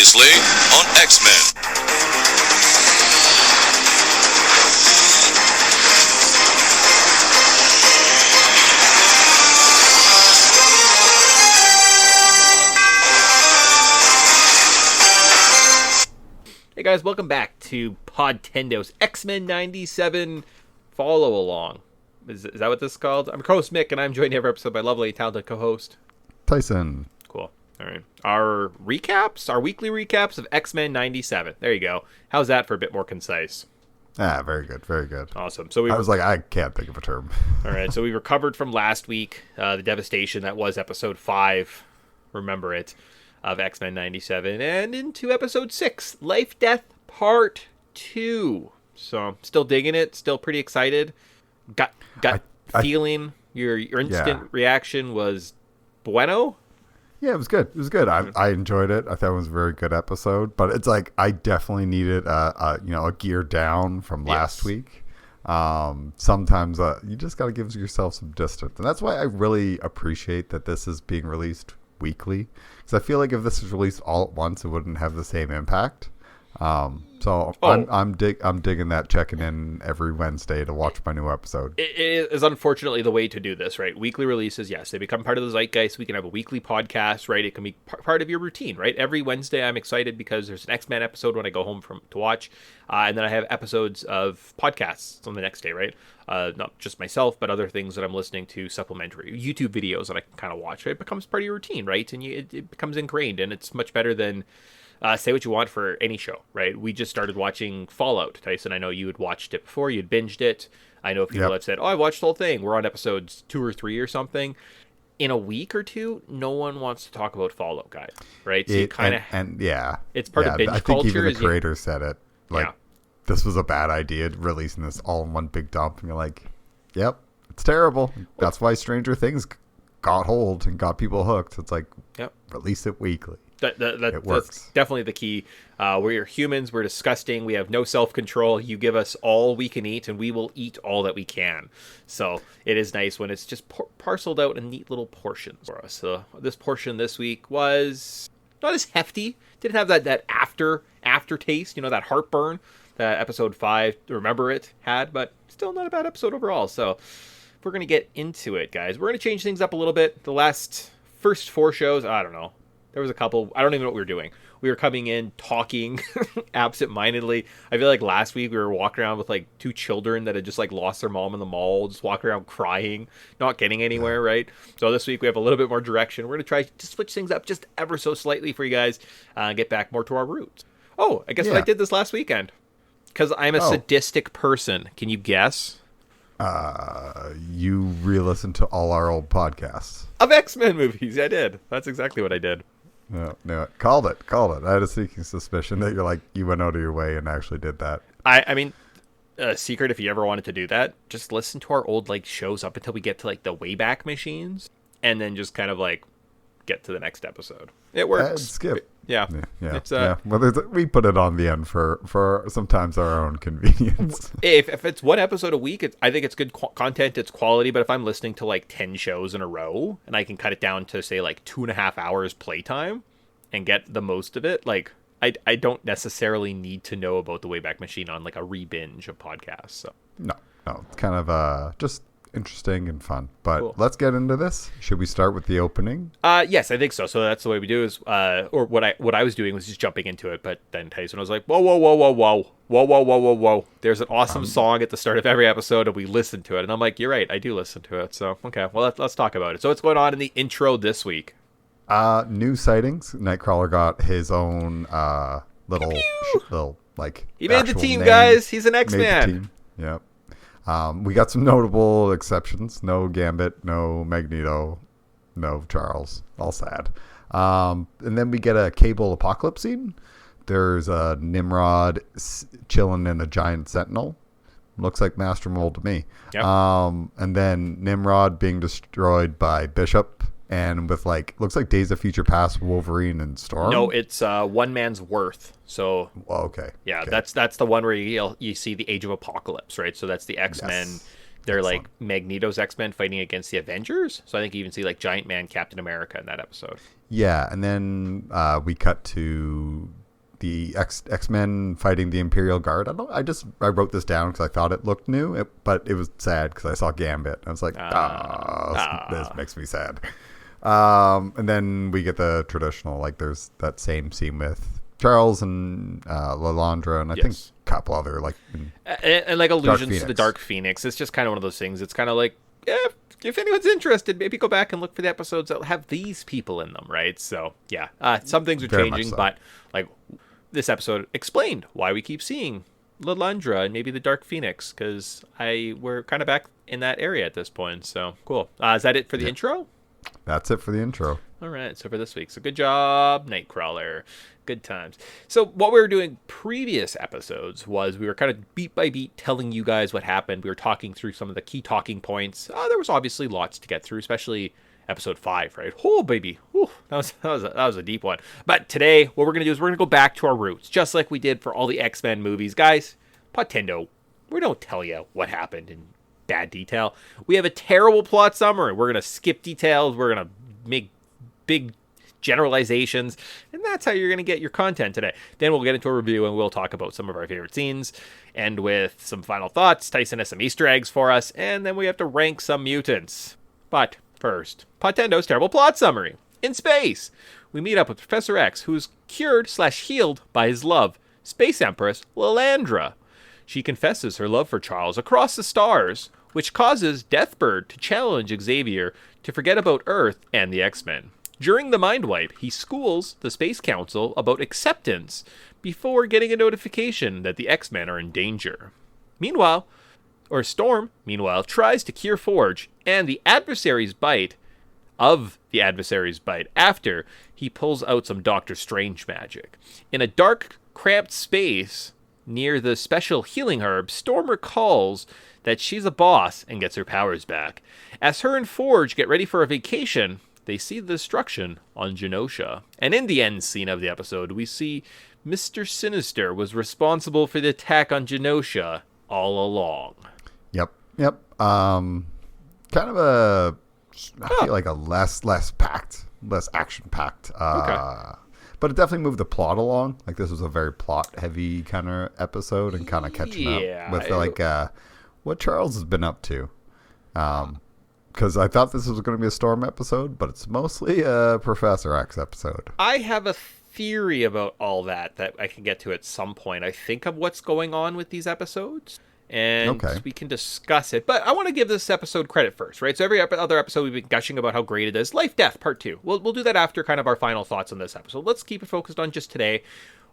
Previously on X-Men. Hey guys, welcome back to Podtendo's X-Men 97 follow along. Is that what this is called? I'm co-host Mick, and I'm joined every episode by lovely, talented co-host Tyson. Cool. All right. Our weekly recaps of X-Men 97. There you go. How's that for a bit more concise? Ah, very good, very good. Awesome. So I was like, I can't think of a term. All right, so we recovered from last week, the devastation that was episode 5, remember it, of X-Men 97, and into episode 6, LifeDeath Part 2. So, still digging it, still pretty excited. Got feeling, your instant reaction was bueno? Yeah, it was good. It was good. I enjoyed it. I thought it was a very good episode, but it's like I definitely needed a gear down from last week. Sometimes you just got to give yourself some distance, and that's why I really appreciate that this is being released weekly, because I feel like if this was released all at once, it wouldn't have the same impact. I'm digging that, checking in every Wednesday to watch my new episode. It is unfortunately the way to do this, right? Weekly releases, yes, they become part of the zeitgeist. We can have a weekly podcast, right? It can be part of your routine, right? Every Wednesday I'm excited because there's an X-Men episode when I go home to watch, and then I have episodes of podcasts on the next day, right? Not just myself, but other things that I'm listening to, supplementary YouTube videos that I can kind of watch. Right? It becomes part of your routine, right? And it becomes ingrained, and it's much better than say what you want for any show, right? We just started watching Fallout, Tyson. I know you had watched it before. You'd binged it. I know people have said, I watched the whole thing. We're on episodes 2 or 3 or something. In a week or two, no one wants to talk about Fallout, guys, right? So it's part of binge culture. I think even the creator said it. This was a bad idea, releasing this all in one big dump. And you're like, yep, it's terrible. That's why Stranger Things got hold and got people hooked. It's like, release it weekly. It works. That's definitely the key. We're humans. We're disgusting. We have no self-control. You give us all we can eat, and we will eat all that we can. So it is nice when it's just parceled out in neat little portions for us. So this portion this week was not as hefty. Didn't have that aftertaste, that heartburn that episode 5, Remember It, had, but still not a bad episode overall. So we're going to get into it, guys. We're going to change things up a little bit. The first 4 shows, I don't know. There was a couple. I don't even know what we were doing. We were coming in, talking absent-mindedly. I feel like last week we were walking around with like 2 children that had just like lost their mom in the mall, just walking around crying, not getting anywhere, right? So this week we have a little bit more direction. We're going to try to switch things up just ever so slightly for you guys and get back more to our roots. Oh, I guess what I did this last weekend. Because I'm a sadistic person. Can you guess? You re-listened to all our old podcasts. Of X-Men movies. I did. That's exactly what I did. No, called it. I had a sneaking suspicion that you went out of your way and actually did that. I mean, a secret if you ever wanted to do that, just listen to our old shows up until we get to the Wayback Machines, and then just kind of get to the next episode. It works. Skip. Yeah. It's Well, we put it on the end for sometimes our own convenience. If it's one episode a week, I think it's good content. It's quality. But if I'm listening to 10 shows in a row and I can cut it down to say 2.5 hours playtime and get the most of it, I don't necessarily need to know about the Wayback Machine on a re-binge of podcasts. So no, it's kind of just interesting and fun. But cool. Let's get into this. Should we start with the opening? Yes, I think so. So that's the way we do is or what I was doing was just jumping into it, but then Tyson was like, whoa. There's an awesome song at the start of every episode and we listen to it. And I'm like, you're right, I do listen to it. So okay, well let's talk about it. So what's going on in the intro this week? New sightings. Nightcrawler got his own little he made the team, guys. He's an X-Man. Yep. We got some notable exceptions. No Gambit, no Magneto, no Charles. All sad. And then we get a Cable apocalypse scene. There's a Nimrod chilling in a giant sentinel. Looks like Master Mold to me. Yep. And then Nimrod being destroyed by Bishop. And with looks like Days of Future Past, Wolverine, and Storm. No, it's One Man's Worth. So okay. Yeah, okay. That's the one where you see the Age of Apocalypse, right? So that's the X-Men They're Excellent. like Magneto's X-Men fighting against the Avengers. So I think you even see like Giant Man, Captain America in that episode. Yeah, and then we cut to the X-Men fighting the Imperial Guard. I wrote this down because I thought it looked new, but it was sad because I saw Gambit. I was like, this makes me sad. And then we get the traditional, like there's that same scene with Charles and Lalandra, and I think a couple other like and like allusions to the Dark Phoenix. It's just kind of one of those things. It's kind of like, if anyone's interested, maybe go back and look for the episodes that have these people in them, right? So yeah, some things are changing, but like this episode explained why we keep seeing Lalandra and maybe the Dark Phoenix, because we're kind of back in that area at this point. So cool. Is that it for the intro? That's it for the intro. All right, so for this week. So good job, Nightcrawler. Good times. So what we were doing previous episodes was we were kind of beat by beat telling you guys what happened. We were talking through some of the key talking points. There was obviously lots to get through, especially episode 5, right? Oh, baby. Whew, that was a deep one. But today, what we're going to do is we're going to go back to our roots, just like we did for all the X-Men movies. Guys, Podtendo, we don't tell you what happened in bad detail. We have a terrible plot summary. We're going to skip details. We're going to make big generalizations, and that's how you're going to get your content today. Then we'll get into a review, and we'll talk about some of our favorite scenes, and with some final thoughts. Tyson has some Easter eggs for us, and then we have to rank some mutants. But first, Podtendo's terrible plot summary. In space, we meet up with Professor X, who's cured/healed by his love, Space Empress Lalandra. She confesses her love for Charles across the stars, which causes Deathbird to challenge Xavier to forget about Earth and the X-Men. During the mind wipe, he schools the Space Council about acceptance before getting a notification that the X-Men are in danger. Storm, meanwhile, tries to cure Forge and the adversary's bite after he pulls out some Doctor Strange magic. In a dark, cramped space near the special healing herb, Storm recalls that she's a boss and gets her powers back. As her and Forge get ready for a vacation, they see the destruction on Genosha. And in the end scene of the episode, we see Mr. Sinister was responsible for the attack on Genosha all along. Yep. Kind of I feel like a less action-packed. Okay. But it definitely moved the plot along. Like this was a very plot-heavy kind of episode, and kind of catching up with what Charles has been up to. Because I thought this was going to be a Storm episode, but it's mostly a Professor X episode. I have a theory about all that I can get to at some point. I think of what's going on with these episodes, and we can discuss it. But I want to give this episode credit first, right? So every other episode we've been gushing about how great it is. Life Death Part 2. We'll do that after kind of our final thoughts on this episode. Let's keep it focused on just today.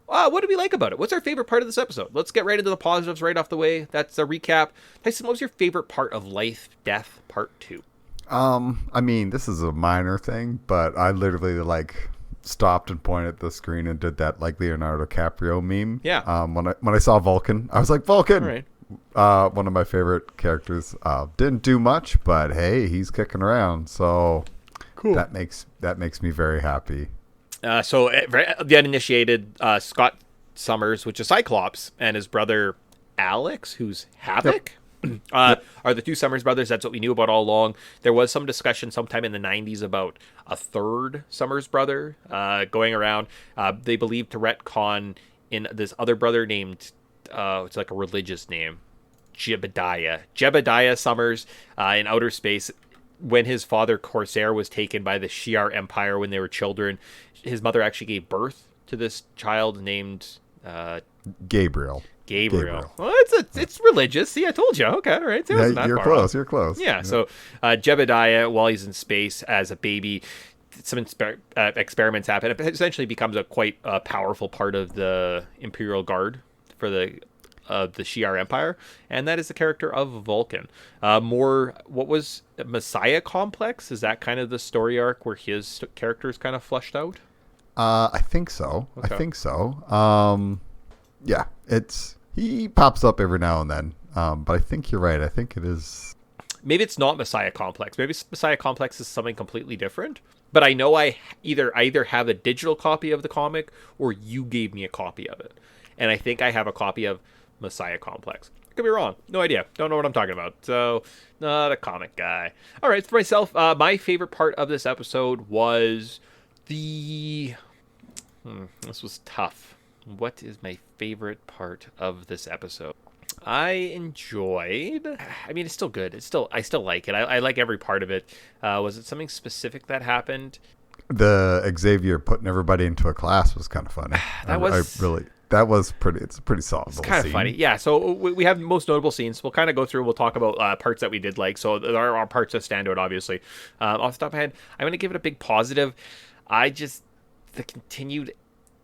What did we like about it? What's our favorite part of this episode? Let's get right into the positives right off the way. That's a recap. Tyson, what was your favorite part of Life Death Part 2? I mean, this is a minor thing, but I literally stopped and pointed at the screen and did that like Leonardo DiCaprio meme. Yeah. When I saw Vulcan, I was like, Vulcan. All right. One of my favorite characters. Didn't do much, but hey, he's kicking around, so cool. That makes me very happy. So the uninitiated Scott Summers, which is Cyclops, and his brother Alex, who's Havoc, are the two Summers brothers. That's what we knew about all along. There was some discussion sometime in the 90s about a third Summers brother going around. They believe to retcon in this other brother named, it's like a religious name, Jebediah Summers in outer space. When his father Corsair was taken by the Shi'ar Empire when they were children, his mother actually gave birth to this child named Gabriel. Well, it's religious. See, I told you. Okay, all right. You're close. You're close. Yeah. So Jebediah, while he's in space as a baby, some experiments happen. It essentially becomes a quite powerful part of the Imperial Guard for the Shi'ar Empire, and that is the character of Vulcan. What was Messiah Complex? Is that kind of the story arc where his character is kind of fleshed out? I think so. Okay. Yeah, he pops up every now and then, but I think you're right. I think it is. Maybe it's not Messiah Complex. Maybe Messiah Complex is something completely different. But I know I either have a digital copy of the comic or you gave me a copy of it, and I think I have a copy of Messiah Complex. Could be wrong. No idea. Don't know what I'm talking about. So, not a comic guy. All right, for myself, my favorite part of this episode was the... this was tough. What is my favorite part of this episode? I enjoyed... I mean, it's still good. I still like it. I like every part of it. Was it something specific that happened? The Xavier putting everybody into a class was kind of funny. That was pretty. It's a pretty solid. It's kind of funny, yeah. So we have most notable scenes. We'll kind of go through. We'll talk about parts that we did like. So there are parts that stand out, obviously. Off the top of my head, I'm going to give it a big positive. The continued.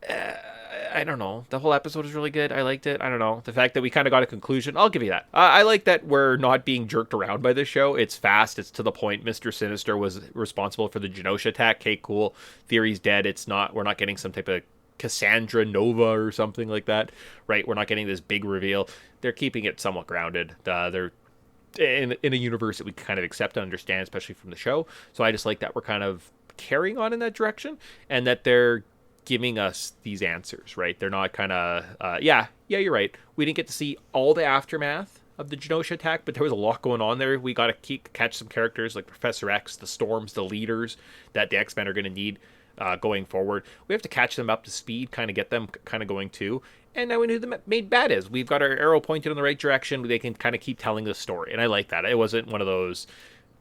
I don't know. The whole episode is really good. I liked it. I don't know. The fact that we kind of got a conclusion, I'll give you that. I like that we're not being jerked around by this show. It's fast. It's to the point. Mr. Sinister was responsible for the Genosha attack. Okay, cool. Theory's dead. We're not getting some type of Cassandra Nova or something like that, right? We're not getting this big reveal. They're keeping it somewhat grounded. They're in a universe that we kind of accept and understand, especially from the show. So I just like that we're kind of carrying on in that direction, and that they're giving us these answers, right? They're not kind of, yeah, you're right. We didn't get to see all the aftermath of the Genosha attack, but there was a lot going on there. We got to catch some characters like Professor X, the Storms, the leaders that the X-Men are going to need going forward. We have to catch them up to speed, kind of get them kind of going too. And now we know who the main bad is. We've got our arrow pointed in the right direction. They can kind of keep telling the story. And I like that. It wasn't one of those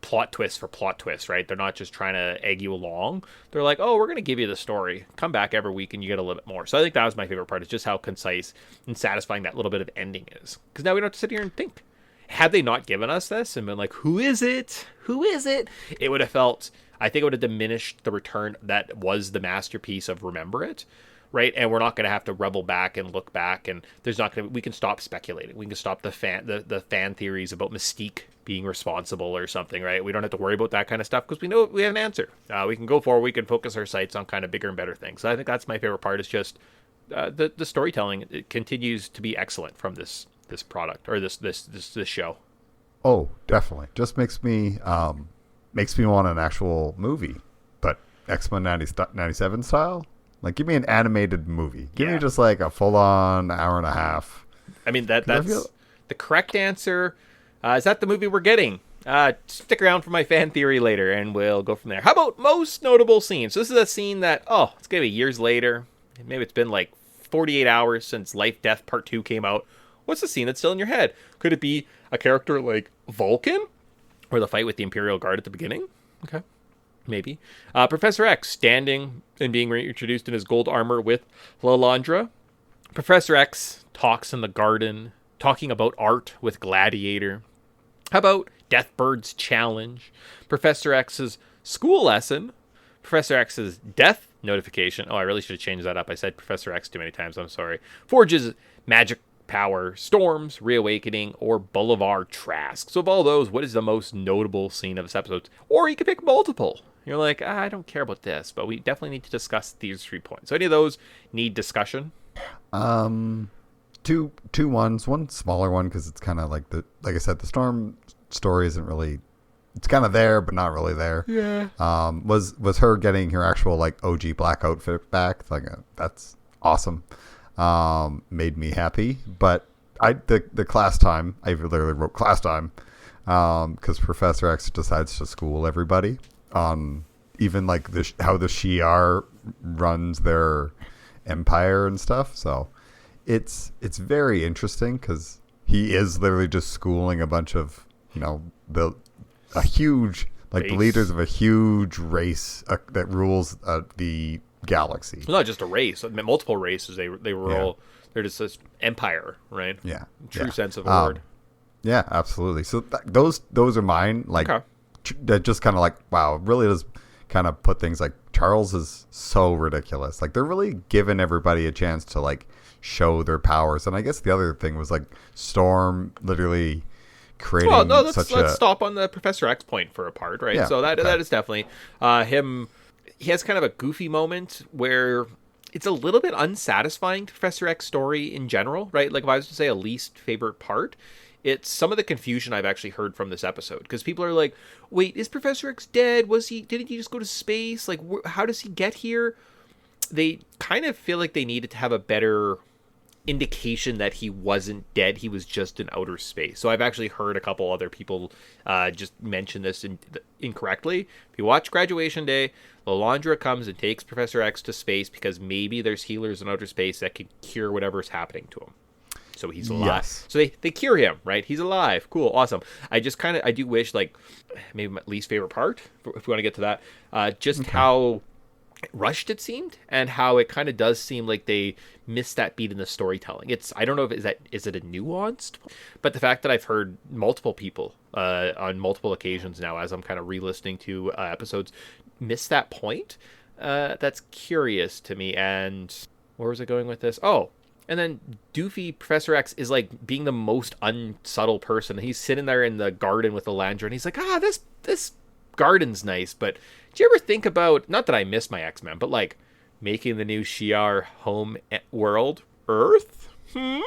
plot twists for plot twists, right? They're not just trying to egg you along. They're like, oh, we're going to give you the story. Come back every week and you get a little bit more. So I think that was my favorite part, is just how concise and satisfying that little bit of ending is. Because now we don't have to sit here and think. Had they not given us this and been like, who is it? Who is it? It would have felt, I think it would have diminished the return that was the masterpiece of Remember It, right? And we're not going to have to rebel back and look back, and there's not going to, we can stop speculating. We can stop the fan theories about Mystique being responsible or something, right? We don't have to worry about that kind of stuff because we know we have an answer. We can go forward. We can focus our sights on kind of bigger and better things. So I think that's my favorite part, is just the storytelling. It continues to be excellent from this product, or this show. Oh, definitely. Just makes me want an actual movie, but X-Men 97 style. Like, give me an animated movie. Give me just like a full-on hour and a half. I mean, that's the correct answer. Is that the movie we're getting? Stick around for my fan theory later, and we'll go from there. How about most notable scenes? So this is a scene that, it's going to be years later. Maybe it's been like 48 hours since LifeDeath Part 2 came out. What's the scene that's still in your head? Could it be a character like Vulcan? Or the fight with the Imperial Guard at the beginning? Okay. Maybe. Professor X standing and being reintroduced in his gold armor with Lalandra. Professor X talks in the garden, talking about art with Gladiator. How about Deathbird's challenge? Professor X's school lesson. Professor X's death notification. Oh, I really should have changed that up. I said Professor X too many times. I'm sorry. Forge's magic power, Storms, Reawakening, or Boulevard Trask. So of all those, what is the most notable scene of this episode? Or you could pick multiple. You're like, I don't care about this, but we definitely need to discuss these 3 points. So any of those need discussion? Two ones. One smaller one, because it's kind of like like I said, the Storm story isn't really, it's kind of there, but not really there. Yeah. Was her getting her actual like OG black outfit back? Like that's awesome. Made me happy. But the class time, I literally wrote class time, because Professor X decides to school everybody on even like how the Shi'ar runs their empire and stuff. So it's very interesting, because he is literally just schooling a bunch of, a huge, like, the leaders of a huge race that rules the galaxy. It's not just a race, multiple races. They rule. They're just this empire, right? Yeah. True sense of the word. Yeah, absolutely. So those are mine. Like, that just kind of like, wow, it really does kind of put things like, Charles is so ridiculous. Like, they're really giving everybody a chance to like show their powers. And I guess the other thing was like Storm literally creating let's stop on the Professor X point for a part, right? Yeah, so that is definitely him. He has kind of a goofy moment where it's a little bit unsatisfying to Professor X story in general, right? Like, if I was to say a least favorite part, it's some of the confusion I've actually heard from this episode, because people are like, wait, is Professor X dead? Didn't he just go to space? Like, how does he get here? They kind of feel like they needed to have a better indication that he wasn't dead. He was just in outer space. So I've actually heard a couple other people just mention this incorrectly. If you watch Graduation Day, Lalandra comes and takes Professor X to space because maybe there's healers in outer space that can cure whatever's happening to him. So he's alive. Yes. So they cure him, right? He's alive. Cool. Awesome. I do wish, like, maybe my least favorite part, if we want to get to that, just how rushed it seemed, and how it kind of does seem like they missed that beat in the storytelling. I don't know if is it a nuanced, but the fact that I've heard multiple people on multiple occasions now, as I'm kind of re-listening to episodes, miss that point, that's curious to me. And where was I going with this? Oh, and then doofy Professor X is like being the most unsubtle person. He's sitting there in the garden with Elandra, and he's like, this garden's nice, but do you ever think about, not that I miss my X-Men, but like making the new Shi'ar home world Earth? And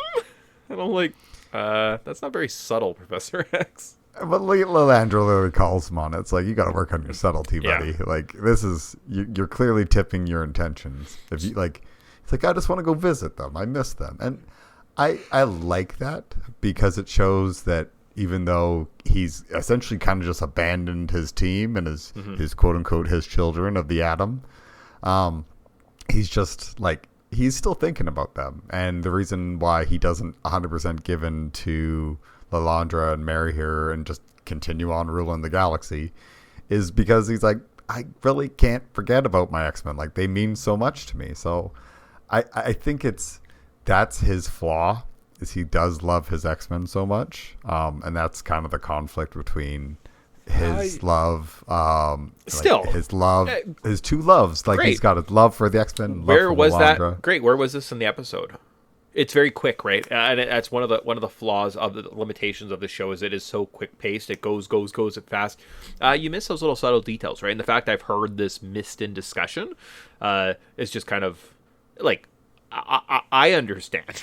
I'm like, that's not very subtle, Professor X. But Lalandra literally calls him on it. It's like, you got to work on your subtlety, buddy. Yeah. Like, this is, you're clearly tipping your intentions. If you like, it's like, I just want to go visit them. I miss them. And I like that, because it shows that even though he's essentially kind of just abandoned his team and his quote unquote his children of the atom, he's just like, he's still thinking about them. And the reason why he doesn't 100% give in to Lalandra and marry her and just continue on ruling the galaxy is because he's like, I really can't forget about my X-Men. Like, they mean so much to me. So I think that's his flaw, is he does love his X-Men so much. And that's kind of the conflict between his love, still like his love, his two loves. Like, great. He's got a love for the X-Men. Where was Lalandra. that? Great. Where was this in the episode? It's very quick, right? And that's one of the flaws of the limitations of the show, is it is so quick paced. It goes it fast. You miss those little subtle details, right? And the fact I've heard this missed in discussion is just kind of like, I understand.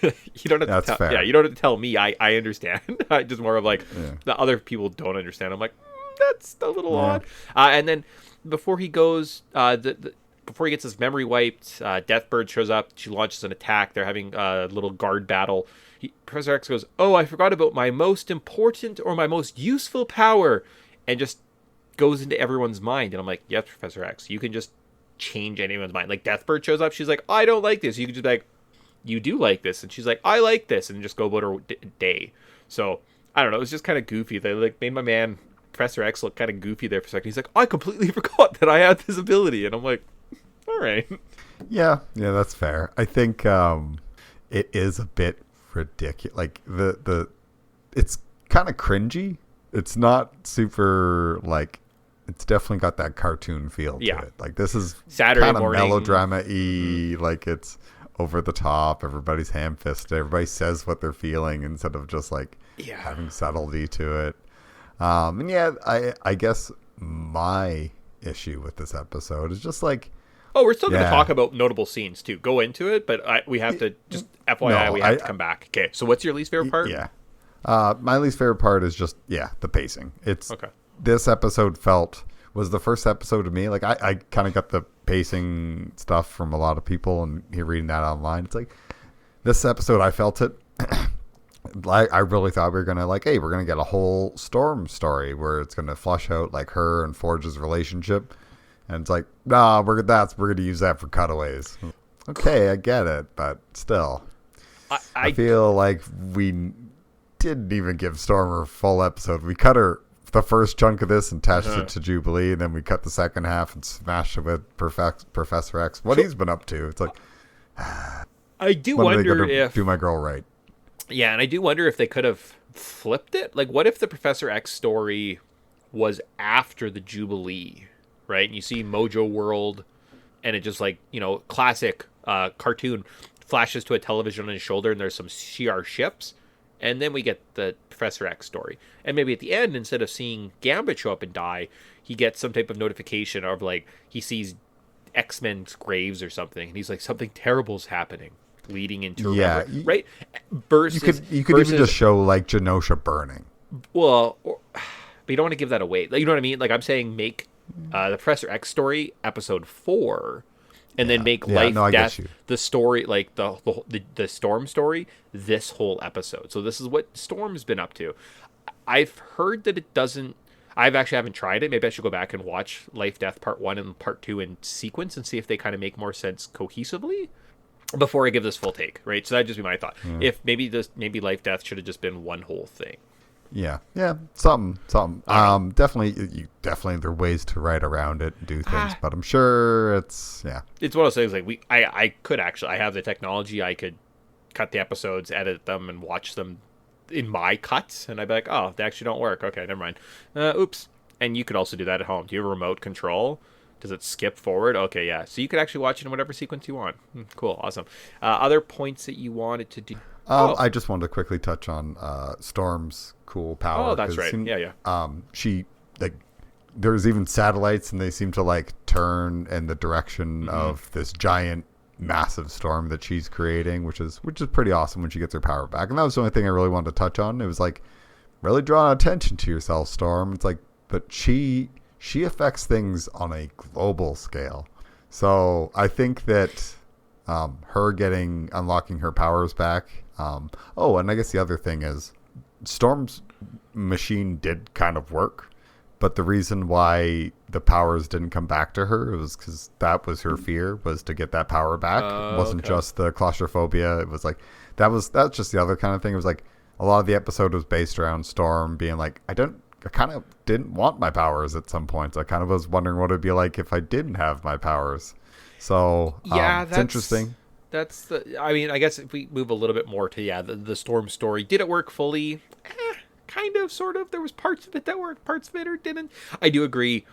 You don't have to tell, you don't have to tell me. I understand. Just more of like, the other people don't understand. I'm like, that's a little odd. And then before he goes, before he gets his memory wiped, Deathbird shows up. She launches an attack. They're having a little guard battle. Professor X goes, "Oh, I forgot about my most important or my most useful power," and just goes into everyone's mind. And I'm like, yes, Professor X, you can just change anyone's mind. Like, Deathbird shows up. She's like, I don't like this. You can just be like, you do like this. And she's like, I like this. And just go about her day. So, I don't know. It was just kind of goofy. They like made my man, Professor X, look kind of goofy there for a second. He's like, I completely forgot that I had this ability. And I'm like, all right. Yeah, that's fair. I think it is a bit ridiculous. Like, it's kind of cringy. It's not super, like, it's definitely got that cartoon feel to it. Like, this is Saturday kind of morning melodrama-y. Like, it's over the top. Everybody's ham-fisted. Everybody says what they're feeling instead of just like having subtlety to it. And I guess my issue with this episode is just like, we're still going to talk about notable scenes too. Go into it, but we have to just FYI, we have to come back. Okay, so what's your least favorite part? My least favorite part is just the pacing. It's okay. This episode was the first episode to me. Like, I kind of got the pacing stuff from a lot of people, and you're reading that online. It's like, this episode, I felt it. I really thought we were gonna we're gonna get a whole Storm story where it's gonna flush out like her and Forge's relationship, and it's like, nah, we're gonna use that for cutaways. Okay, I get it, but still, I feel like we didn't even give Storm her full episode. We cut her the first chunk of this and attached it to Jubilee, and then we cut the second half and smashed it with Professor X. What he's been up to. It's like, I do wonder if do my girl right. Yeah, and I do wonder if they could have flipped it. Like, what if the Professor X story was after the Jubilee, right? And you see Mojo World, and it just classic cartoon flashes to a television on his shoulder, and there's some Shi'ar ships. And then we get the Professor X story. And maybe at the end, instead of seeing Gambit show up and die, he gets some type of notification of, like, he sees X-Men's graves or something. And he's like, something terrible's happening, leading into right? Versus, you could even just show, like, Genosha burning. Well, but you don't want to give that away. Like, you know what I mean? Like, I'm saying make the Professor X story episode 4. and then make Yeah, life no, I get death you. the story, like the Storm story, this whole episode. So this is what Storm's been up to. I've heard that it doesn't. I've actually haven't tried it. Maybe I should go back and watch Life Death Part 1 and Part 2 in sequence and see if they kind of make more sense cohesively before I give this full take, right? So that'd just be my thought. If maybe Life Death should have just been one whole thing. Yeah, something. Definitely there are ways to write around it and do things, but I'm sure it's It's one of those things like I could actually, I have the technology, I could cut the episodes, edit them, and watch them in my cuts, and I'd be like, oh, they actually don't work. Okay, never mind. Oops. And you could also do that at home. Do you have a remote control? Does it skip forward? Okay, yeah. So you could actually watch it in whatever sequence you want. Cool, awesome. Other points that you wanted to do? I just wanted to quickly touch on Storm's cool power. Oh, that's right. Yeah. She like there's even satellites, and they seem to like turn in the direction of this giant, massive storm that she's creating, which is pretty awesome when she gets her power back. And that was the only thing I really wanted to touch on. It was like really drawing attention to yourself, Storm. It's like, but she affects things on a global scale. So I think that her unlocking her powers back. And I guess the other thing is Storm's machine did kind of work, but the reason why the powers didn't come back to her was because that was her fear, was to get that power back. It wasn't just the claustrophobia. It was like that's just the other kind of thing. It was like a lot of the episode was based around Storm being like, I kind of didn't want my powers at some points. I kind of was wondering what it'd be like if I didn't have my powers. So it's interesting. I guess if we move a little bit more to the Storm story, did it work fully? Kind of, sort of. There was parts of it that worked, parts of it or didn't. I do agree.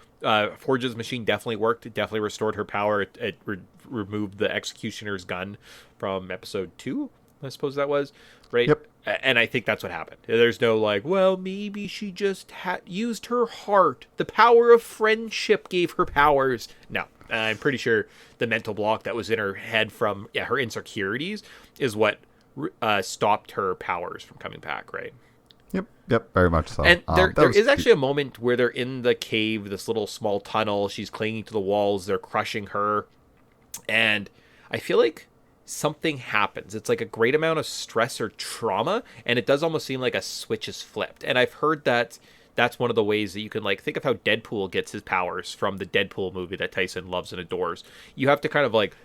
Forge's machine definitely worked. It definitely restored her power. It removed the executioner's gun from episode 2, I suppose that was, right? Yep. And I think that's what happened. There's no like, well, maybe she just used her heart. The power of friendship gave her powers. No, I'm pretty sure the mental block that was in her head from her insecurities is what stopped her powers from coming back, right? Yep, very much so. And there is actually a moment where they're in the cave, this little small tunnel. She's clinging to the walls. They're crushing her. And I feel like something happens. It's like a great amount of stress or trauma, and it does almost seem like a switch is flipped. And I've heard that that's one of the ways that you can like think of how Deadpool gets his powers from the Deadpool movie that Tyson loves and adores. You have to kind of like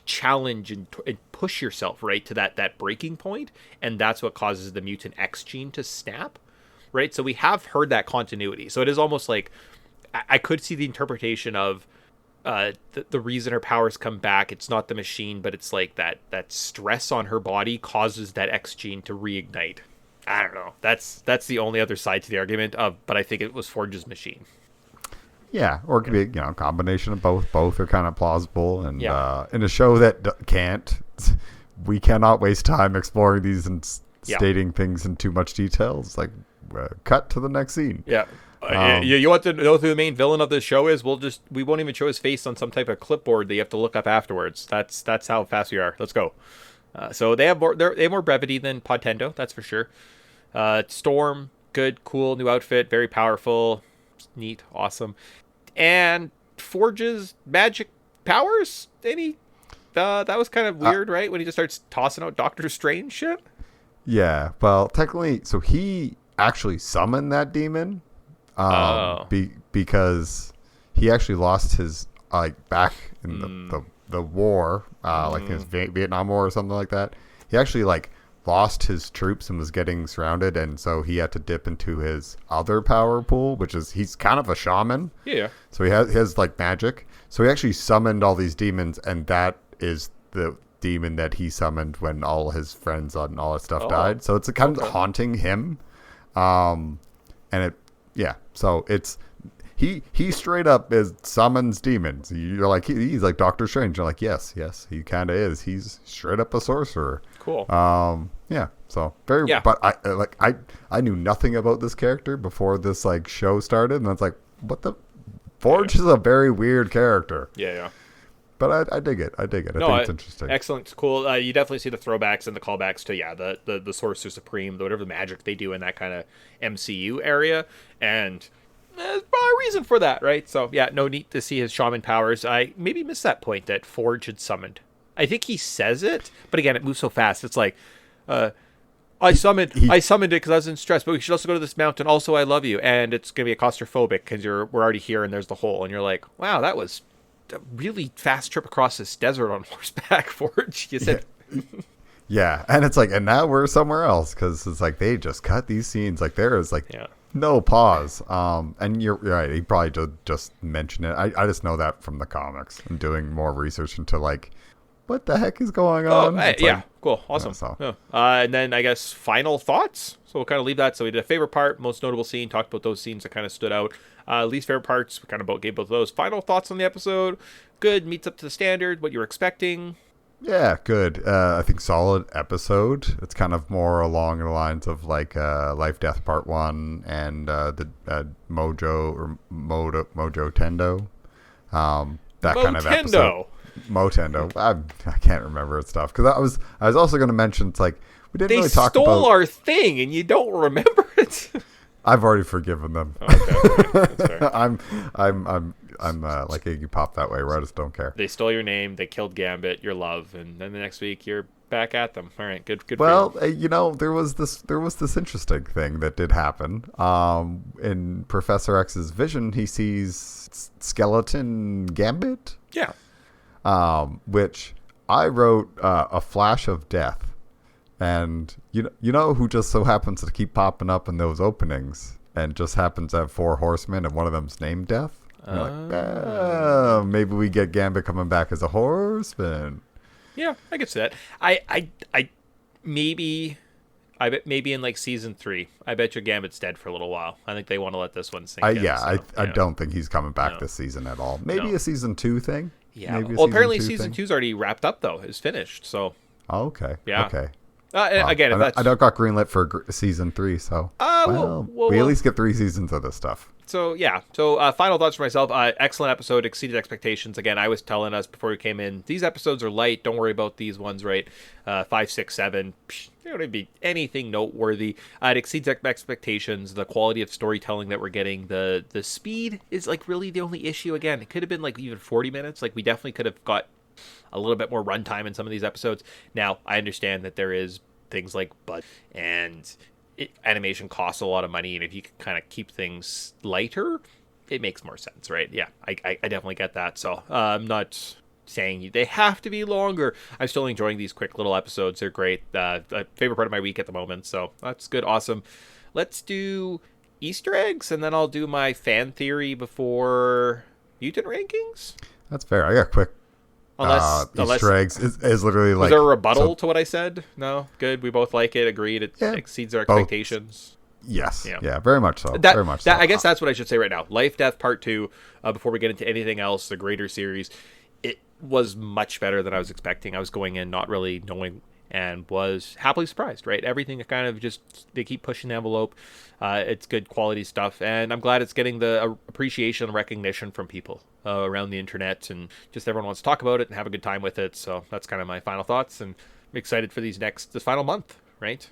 challenge and push yourself right to that breaking point, and that's what causes the mutant X gene to snap, right? So we have heard that continuity. So it is almost like I could see the interpretation of the reason her powers come back. It's not the machine, but it's like that stress on her body causes that X gene to reignite. I don't know. That's the only other side to the argument but I think it was Forge's machine. Yeah, or it could be a combination of both. Both are kind of plausible, and in a show that we cannot waste time exploring these and stating things in too much detail. It's like cut to the next scene. Yeah. You want to know who the main villain of this show is? We won't even show his face on some type of clipboard that you have to look up afterwards. That's how fast we are. Let's go. So they have more brevity than Podtendo, that's for sure. Storm, good, cool, new outfit, very powerful, neat, awesome. And Forge's magic powers? That was kind of weird, right? When he just starts tossing out Doctor Strange shit? Yeah, well, technically, so he actually summoned that demon. Because he actually lost his back in the war, like his Vietnam War or something like that. He actually lost his troops and was getting surrounded, and so he had to dip into his other power pool, which is he's kind of a shaman. Yeah. So he has magic. So he actually summoned all these demons, and that is the demon that he summoned when all his friends and all that stuff died. So it's kind of haunting him, and it. Yeah, so it's he straight up summons demons. You're like he's like Doctor Strange. You're like yes, he kind of is. He's straight up a sorcerer. Cool. Yeah. So very. Yeah. But I knew nothing about this character before this show started, and I was like, what the? Forge is a very weird character. Yeah. But I dig it. I think it's interesting. Excellent. Cool. You definitely see the throwbacks and the callbacks to, the Sorcerer Supreme, whatever the magic they do in that kind of MCU area. And there's probably a reason for that, right? So yeah, no need to see his shaman powers. I maybe missed that point that Forge had summoned. I think he says it, but again, it moves so fast. It's like, I summoned it because I was in stress, but we should also go to this mountain. Also, I love you, and it's gonna be a claustrophobic because we're already here, and there's the hole, and you're like, wow, that was a really fast trip across this desert on horseback, Forge. You said. Yeah, and it's like, and now we're somewhere else because it's like they just cut these scenes. Like there is like no pause. And you're right. He probably just mentioned it. I just know that from the comics and doing more research into like what the heck is going on. Cool, awesome. And then I guess final thoughts. So we'll kind of leave that. So we did a favorite part, most notable scene, talked about those scenes that kind of stood out. Least favorite parts, we kind of gave both of those. Final thoughts on the episode. Good, meets up to the standard, what you were expecting. Yeah, good. I think solid episode. It's kind of more along the lines of like Life Death Part 1 and the Mojo Tendo. That kind of episode. Motendo. I can't remember its stuff because I was also going to mention it's like we didn't really talk about. They stole our thing and you don't remember it. I've already forgiven them. Okay, that's fair. I'm like Iggy Pop that way where I just don't care. They stole your name, they killed Gambit, your love, and then the next week you're back at them. All right, good. Well, there was this interesting thing that did happen. In Professor X's vision, he sees skeleton Gambit. Yeah. Which I wrote a flash of death. And you know who just so happens to keep popping up in those openings and just happens to have 4 horsemen and one of them's named Death? Like, maybe we get Gambit coming back as a horseman. Yeah, I could see that. I maybe in like season 3. I bet your Gambit's dead for a little while. I think they want to let this one sink in. I don't think he's coming back this season at all. Maybe a season 2 thing. Yeah. Well, apparently season 2's already wrapped up though. It's finished. So. Oh, okay. Yeah. Okay. Again, if that's... I don't got greenlit for season 3, so we at least get 3 seasons of this stuff. So yeah. So final thoughts for myself. Excellent episode, exceeded expectations. Again, I was telling us before we came in, these episodes are light. Don't worry about these ones, right? 5, 6, 7. There wouldn't be anything noteworthy. It exceeds expectations. The quality of storytelling that we're getting, the speed is like really the only issue. Again, it could have been like even 40 minutes. Like we definitely could have got a little bit more runtime in some of these episodes. Now, I understand that there is things like budget and animation costs a lot of money, and if you can kind of keep things lighter, it makes more sense, right? Yeah, I definitely get that. So I'm not saying they have to be longer. I'm still enjoying these quick little episodes. They're great. Favorite part of my week at the moment, so that's good. Awesome. Let's do Easter eggs, and then I'll do my fan theory before mutant rankings. That's fair. I got quick. Easter eggs is literally like. Was there a rebuttal to what I said? No? Good. We both like it. Agreed. It exceeds our expectations. Yes. Yeah, very much so. Very much so. I guess that's what I should say right now. Life Death Part 2, before we get into anything else, the greater series, it was much better than I was expecting. I was going in not really knowing and was happily surprised, right? Everything kind of just, they keep pushing the envelope. It's good quality stuff, and I'm glad it's getting the appreciation and recognition from people around the internet, and just everyone wants to talk about it and have a good time with it. So that's kind of my final thoughts, and I'm excited for this final month, right?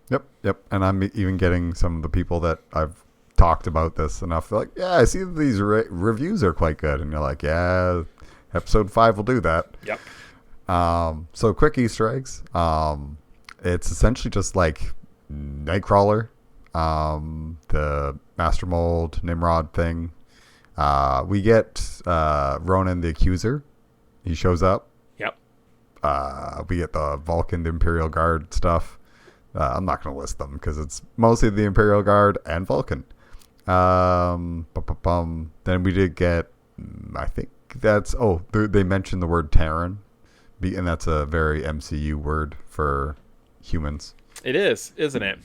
Yep. And I'm even getting some of the people that I've talked about this enough. They're like, yeah, I see these reviews are quite good, and you're like, yeah, episode 5 will do that. Yep. So quick Easter eggs. It's essentially just like Nightcrawler, the Master Mold Nimrod thing. We get Ronan the Accuser. He shows up. Yep. We get the Vulcan, the Imperial Guard stuff. I'm not going to list them because it's mostly the Imperial Guard and Vulcan. Then we did get, I think that's, they mentioned the word Terran. And that's a very MCU word for humans. It is, isn't it?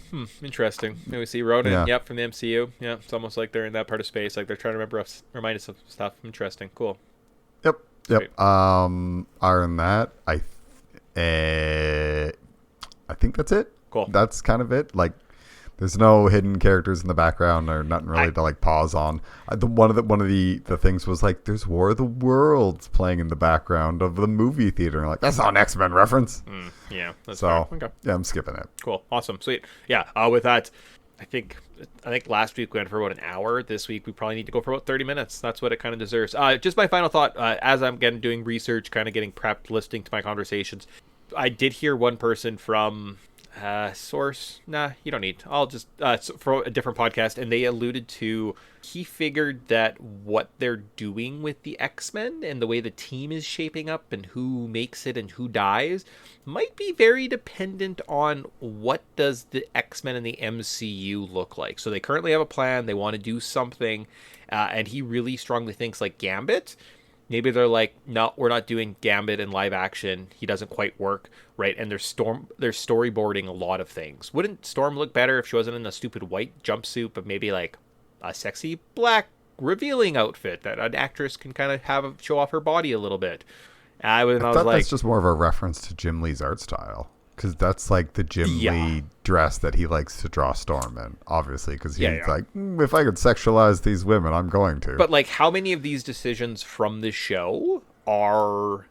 Interesting. And we see Ronan, from the MCU. Yeah, it's almost like they're in that part of space, like they're trying to remind us of stuff. Interesting. Cool. Yep. Great. Other than that, I think that's it. Cool. That's kind of it. Like, there's no hidden characters in the background or nothing really to like pause on. One of the things was like there's War of the Worlds playing in the background of the movie theater. Like that's not an X-Men reference. Yeah, that's so fair. Okay. Yeah, I'm skipping it. Cool, awesome, sweet. Yeah, with that, I think last week we went for about an hour. This week we probably need to go for about 30 minutes. That's what it kind of deserves. Just my final thought, as I'm doing research, kind of getting prepped, listening to my conversations. I did hear one person from source. Nah, you don't need. I'll just for a different podcast, and they alluded to he figured that what they're doing with the X-Men and the way the team is shaping up and who makes it and who dies might be very dependent on what does the X-Men in the MCU look like. So they currently have a plan. They want to do something, and he really strongly thinks like Gambit. Maybe they're like, no, we're not doing Gambit in live action. He doesn't quite work, right? And they're storyboarding a lot of things. Wouldn't Storm look better if she wasn't in a stupid white jumpsuit, but maybe like a sexy black revealing outfit that an actress can kind of show off her body a little bit? I was like, that's just more of a reference to Jim Lee's art style. Because that's like the Jim Lee dress that he likes to draw Storm in, obviously. Because he's like, if I could sexualize these women, I'm going to. But like, how many of these decisions from the show are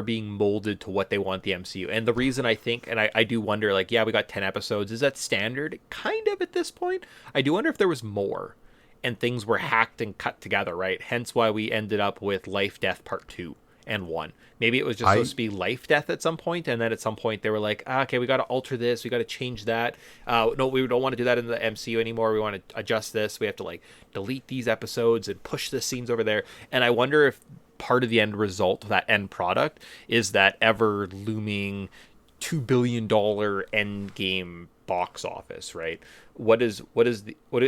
being molded to what they want the MCU? And the reason I think, and I do wonder, like, we got 10 episodes. Is that standard? Kind of at this point. I do wonder if there was more and things were hacked and cut together, right? Hence why we ended up with Life Death Part 2 and 1. Maybe it was just supposed to be Life Death at some point, and then at some point they were like, okay, we got to alter this, we got to change that. No, we don't want to do that in the MCU anymore. We want to adjust this. We have to like delete these episodes and push the scenes over there. And I wonder if part of the end result, that end product, is that ever looming $2 billion end game box office, right? What do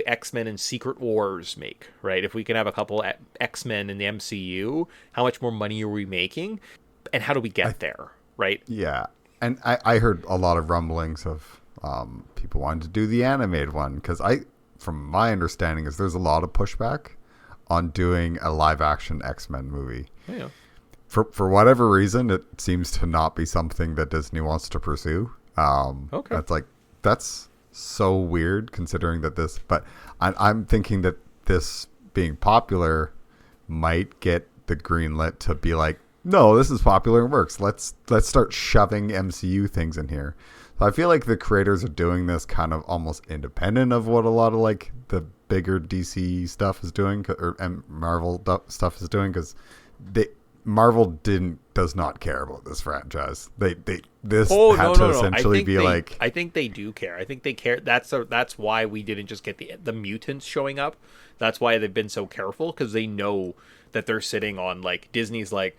X-Men and Secret Wars make, right? If we can have a couple X-Men in the MCU, how much more money are we making? And how do we get there, right? Yeah. And I heard a lot of rumblings of people wanting to do the animated one, because from my understanding, is there's a lot of pushback on doing a live action X-Men movie. Yeah. For whatever reason, it seems to not be something that Disney wants to pursue. Okay. That's so weird considering that but I'm thinking that this being popular might get the green lit to be like, no, this is popular and works. Let's start shoving MCU things in here. So I feel like the creators are doing this kind of almost independent of what a lot of like the bigger DC stuff is doing, and Marvel stuff is doing, because Marvel does not care about this franchise. Essentially be like, I think they do care. I think they care. That's why we didn't just get the mutants showing up. That's why they've been so careful, because they know that they're sitting on, like, Disney's like,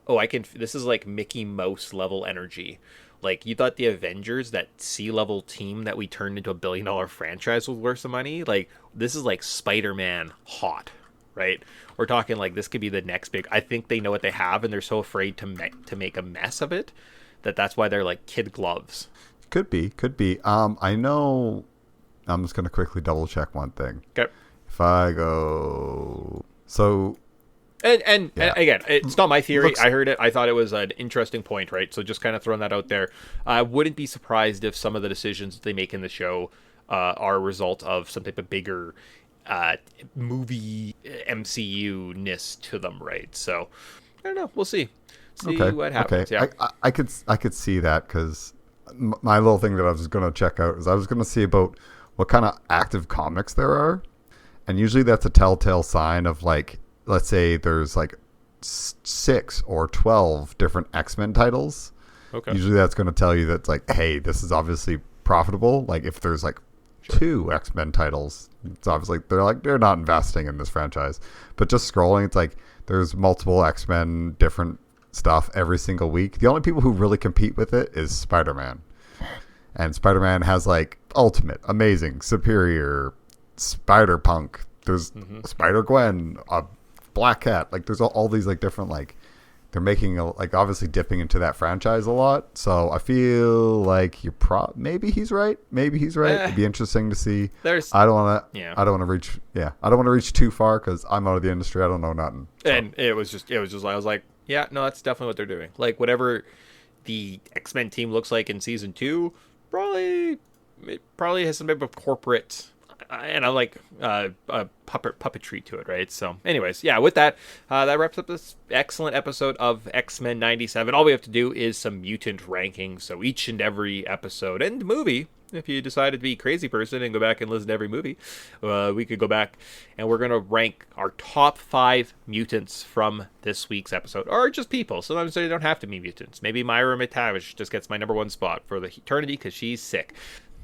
oh, this is like Mickey Mouse level energy. Like, you thought the Avengers, that C-level team that we turned into $1 billion franchise, was worth some money? Like, this is like Spider-Man hot, right? We're talking like this could be the next big. I think they know what they have, and they're so afraid to make a mess of it that's why they're like kid gloves. Could be. I know. I'm just gonna quickly double check one thing. Okay. If I go, so. And again, it's not my theory. I heard it. I thought it was an interesting point, right? So just kind of throwing that out there. I wouldn't be surprised if some of the decisions they make in the show are a result of some type of bigger movie MCU-ness to them, right? So I don't know. We'll see what happens. Okay. Yeah, I could see that, because my little thing that I was going to check out is I was going to see about what kind of active comics there are, and usually that's a telltale sign of, like, let's say there's like 6 or 12 different X-Men titles. Okay. Usually that's going to tell you that's like, hey, this is obviously profitable. Like, if there's like 2 X-Men titles, it's obviously they're not investing in this franchise. But just scrolling, it's like there's multiple X-Men different stuff every single week. The only people who really compete with it is Spider-Man. And Spider-Man has like Ultimate, Amazing, Superior, Spider-Punk, there's Spider-Gwen, Black Cat. Like, there's all these like different, like, they're making obviously dipping into that franchise a lot. So I feel like maybe he's right. It'd be interesting to see. I don't want to reach too far, because I'm out of the industry. I don't know nothing. So. And it was just I was like, yeah, no, that's definitely what they're doing. Like, whatever the X-Men team looks like in season 2, probably has some type of corporate and I like puppetry to it, right? So, anyways, yeah. With that, that wraps up this excellent episode of X-Men '97. All we have to do is some mutant rankings. So each and every episode and movie. If you decided to be a crazy person and go back and listen to every movie, we could go back and we're going to rank our top 5 mutants from this week's episode, or just people. Sometimes they don't have to be mutants. Maybe Myra McTavish just gets my number 1 spot for the eternity because she's sick.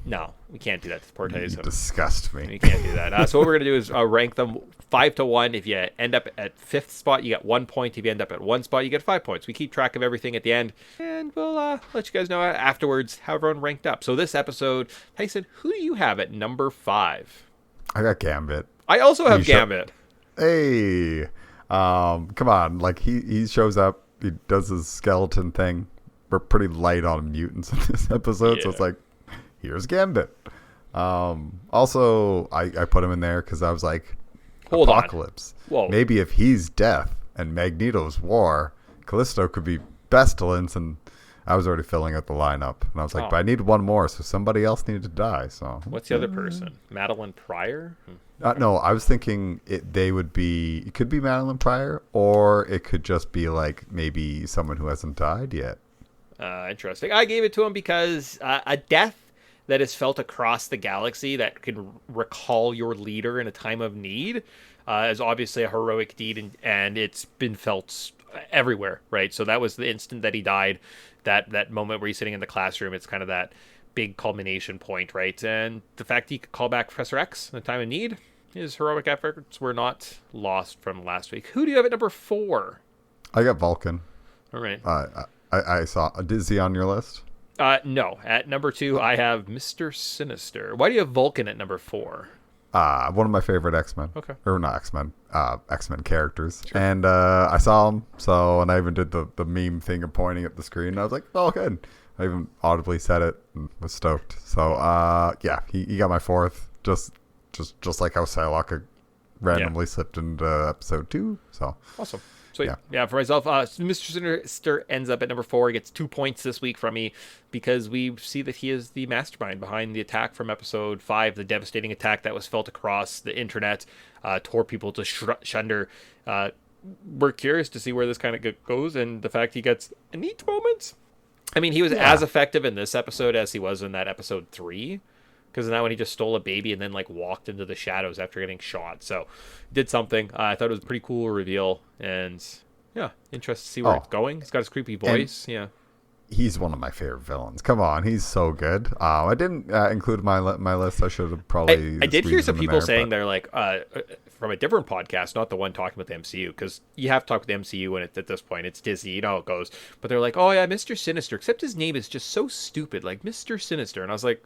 No, we can't do that to poor Tyson. You disgust me. We can't do that. So what we're going to do is rank them 5 to 1. If you end up at 5th spot, you get 1 point. If you end up at 1 spot, you get 5 points. We keep track of everything at the end, and we'll let you guys know afterwards how everyone ranked up. So this episode, Tyson, who do you have at number 5? I got Gambit. I also have Gambit. Hey, come on. Like, he shows up, he does his skeleton thing. We're pretty light on mutants in this episode, so it's like, here's Gambit. Also, I put him in there because I was like, Hold Apocalypse. Whoa. Maybe if he's Death and Magneto's War, Callisto could be Pestilence, and I was already filling out the lineup. And I was like, but I need one more, so somebody else needed to die. So what's the other person? Madeline Pryor? No, I was thinking it could be Madeline Pryor, or it could just be like maybe someone who hasn't died yet. Interesting. I gave it to him because a death that is felt across the galaxy that can recall your leader in a time of need is obviously a heroic deed, and it's been felt everywhere, right? So that was the instant that he died, that moment where he's sitting in the classroom. It's kind of that big culmination point, right? And the fact he could call back Professor X in a time of need, his heroic efforts were not lost from last week. Who do you have at number 4? I got Vulcan. All right. I saw. Is he on your list? No. At number 2, I have Mr. Sinister. Why do you have Vulcan at number 4? One of my favorite X-Men. Okay. Or not X-Men. X-Men characters. Sure. And I saw him. And I even did the meme thing of pointing at the screen. And I was like, oh, good. I even audibly said it and was stoked. So, yeah, he got my 4th. Just like how Psylocke randomly slipped into episode 2. So awesome. Sweet. Yeah, for myself, Mr. Sinister ends up at number 4. He gets 2 points this week from me because we see that he is the mastermind behind the attack from episode 5, the devastating attack that was felt across the internet, tore people to shunder. We're curious to see where this kind of goes, and the fact he gets a neat moment. I mean, he was as effective in this episode as he was in that episode 3. Because in that one, he just stole a baby and then walked into the shadows after getting shot. So, did something. I thought it was a pretty cool reveal, and yeah, interested to see where it's going. He's got his creepy voice. Yeah, he's one of my favorite villains. Come on, he's so good. I didn't include my list. I should have probably. I did hear some people saying they're like from a different podcast, not the one talking about the MCU, because you have to talk with the MCU when it's at this point. It's Disney, you know how it goes. But they're like, oh yeah, Mr. Sinister. Except his name is just so stupid, like Mr. Sinister. And I was like,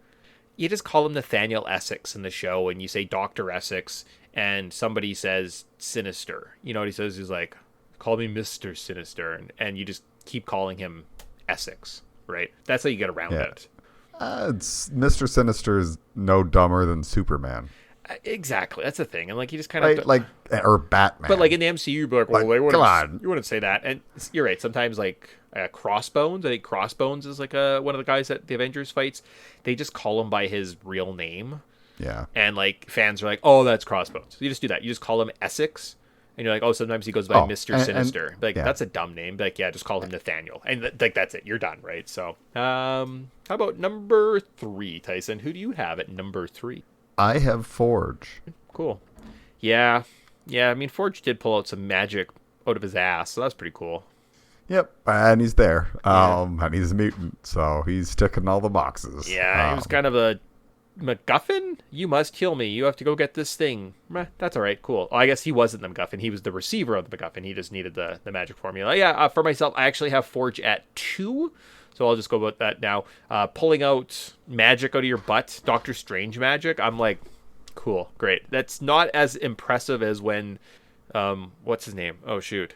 you just call him Nathaniel Essex in the show, and you say Dr. Essex, and somebody says Sinister. You know what he says? He's like, call me Mr. Sinister, and you just keep calling him Essex, right? That's how you get around it. It's Mr. Sinister is no dumber than Superman. Exactly, that's the thing, and you just kind of or Batman. But in the MCU, you'd be like, well, they wouldn't. You wouldn't say that, and you're right. Sometimes Crossbones. I think Crossbones is one of the guys that the Avengers fights. They just call him by his real name. Yeah. And fans are like, oh, that's Crossbones. So you just do that. You just call him Essex, and you're like, oh, sometimes he goes by Mr. Sinister. That's a dumb name. Just call him Nathaniel, and that's it. You're done, right? So, how about number 3, Tyson? Who do you have at number 3? I have Forge. Cool. Yeah. I mean, Forge did pull out some magic out of his ass, so that's pretty cool. Yep, and he's there. And he's a mutant, so he's ticking all the boxes. Yeah, he was kind of a MacGuffin. You must kill me. You have to go get this thing. That's all right. Cool. I guess he wasn't the MacGuffin. He was the receiver of the MacGuffin. He just needed the magic formula. Yeah, for myself, I actually have Forge at 2. So I'll just go about that now. Pulling out magic out of your butt, Doctor Strange magic. I'm like, cool, great. That's not as impressive as when, what's his name? Oh, shoot.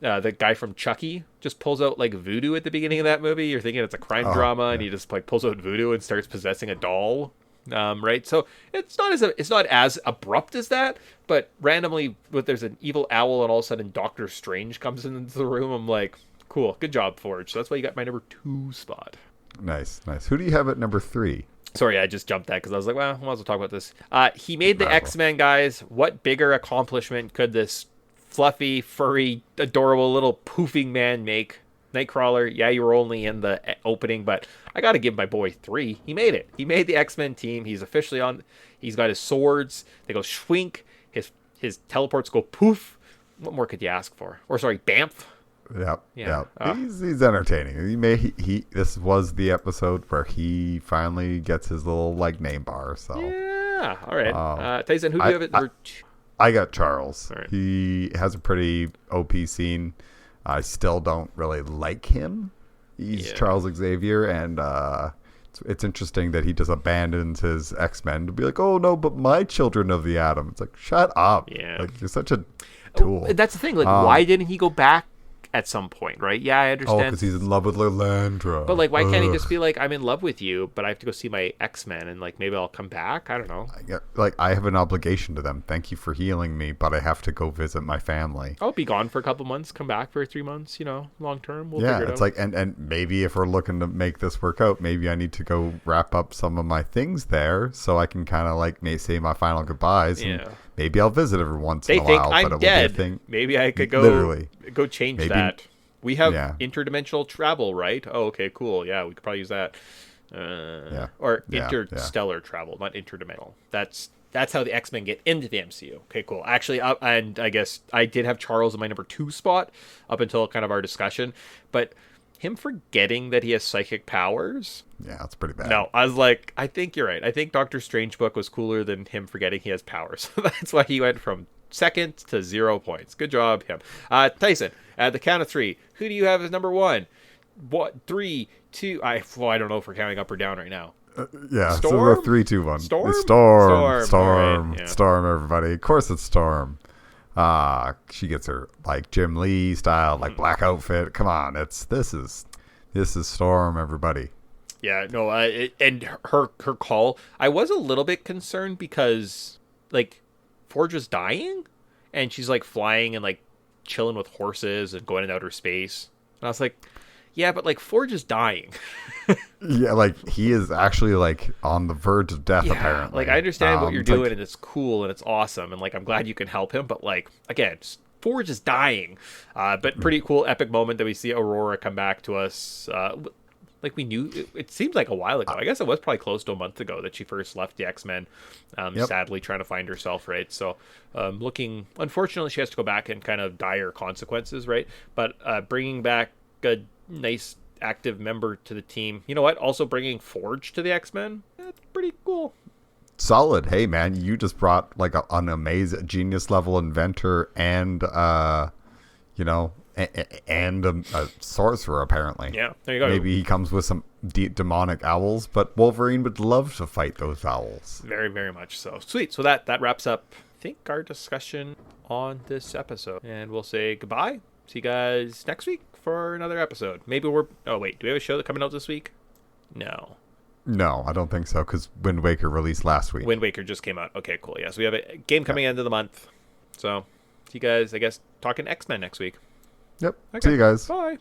The guy from Chucky just pulls out voodoo at the beginning of that movie. You're thinking it's a crime drama, and he just pulls out voodoo and starts possessing a doll. Right? So it's not as abrupt as that, but randomly, there's an evil owl, and all of a sudden Doctor Strange comes into the room. I'm like, cool, good job, Forge. So that's why you got my number 2 spot. Nice. Who do you have at number 3? Sorry, I just jumped that because I was like, well, I might as well talk about this. He made the Might as well. X-Men, guys. What bigger accomplishment could this fluffy, furry, adorable little poofing man make? Nightcrawler, yeah, you were only in the opening, but I got to give my boy 3. He made it. He made the X-Men team. He's officially on. He's got his swords. They go schwink. His teleports go poof. What more could you ask for? Or sorry, bamf. Yep. Yeah. Yep. He's entertaining. He this was the episode where he finally gets his little like name bar. So Yeah. All right. Tyson, who do you have at number 2? I got Charles. All right. He has a pretty OP scene. I still don't really like him. He's Charles Xavier, and it's interesting that he just abandons his X-Men to be like, oh no, but my children of the Atom. It's like, shut up. Yeah. Like, you're such a tool. That's the thing. Like, why didn't he go back at some point, right? Yeah, I Oh, understand. because he's in love with Lilandra. But like, why can't he just be like, I'm in love with you, but I have to go see my X-Men, and like maybe I'll come back? I don't know. I have an obligation to them. Thank you for healing me, but I have to go visit my family. I'll be gone for a couple months, come back for 3 months, long term. We'll Yeah, figure it it's out. like, and maybe if we're looking to make this work out, maybe I need to go wrap up some of my things there so I can kind of like say my final goodbyes. Yeah. And maybe I'll visit every once They in a think while. I'm but it will be a dead. thing. Maybe I could go Literally. go change Maybe- that. We have Yeah. interdimensional travel, right? Oh, okay, cool. Yeah, we could probably use that. Or Yeah, interstellar travel, not interdimensional. That's how the X-Men get into the MCU. Okay, cool. Actually, and I guess I did have Charles in my number 2 spot up until kind of our discussion, but him forgetting that he has psychic powers. Yeah, that's pretty bad. No, I was like, I think you're right. I think Doctor Strange book was cooler than him forgetting he has powers. That's why he went from second to 0 points. Good job, him. Tyson, at the count of 3, who do you have as number 1? What? 3, 2. I don't know if we're counting up or down right now. Yeah, Storm? so we're 3, 2, 1. Storm? It's Storm. All right, yeah. Storm, everybody. Of course it's Storm. She gets her like Jim Lee style, like black outfit. Come on, this is Storm, everybody. Yeah, no, and her call, I was a little bit concerned because like Forge was dying, and she's like flying and like chilling with horses and going in outer space, and I was like, yeah, but like Forge is dying. Yeah, like he is actually like on the verge of death. Apparently, like I understand what you're it's like- doing, and it's cool and it's awesome, and like I'm glad you can help him, but like again, Forge is dying. But pretty cool epic moment that we see Aurora come back to us. Like we knew, it seems like a while ago. I guess it was probably close to a month ago that she first left the X-Men, sadly trying to find herself, right? So unfortunately, she has to go back and kind of dire consequences, right? But bringing back a nice active member to the team. You know what? Also bringing Forge to the X-Men, that's pretty cool. solid. Hey man, you just brought like an amazing genius level inventor and and a sorcerer apparently. Yeah, there you go. Maybe he comes with some demonic owls, but Wolverine would love to fight those owls. Very, very much so. Sweet. So that wraps up, I think, our discussion on this episode. And we'll say goodbye. See you guys next week for another episode. Maybe oh, wait. Do we have a show that's coming out this week? No. No, I don't think so, because Wind Waker released last week. Wind Waker just came out. Okay, cool. Yeah, so we have a game coming end of the month. So see you guys, I guess, talking X-Men next week. Yep. Okay. See you guys. Bye.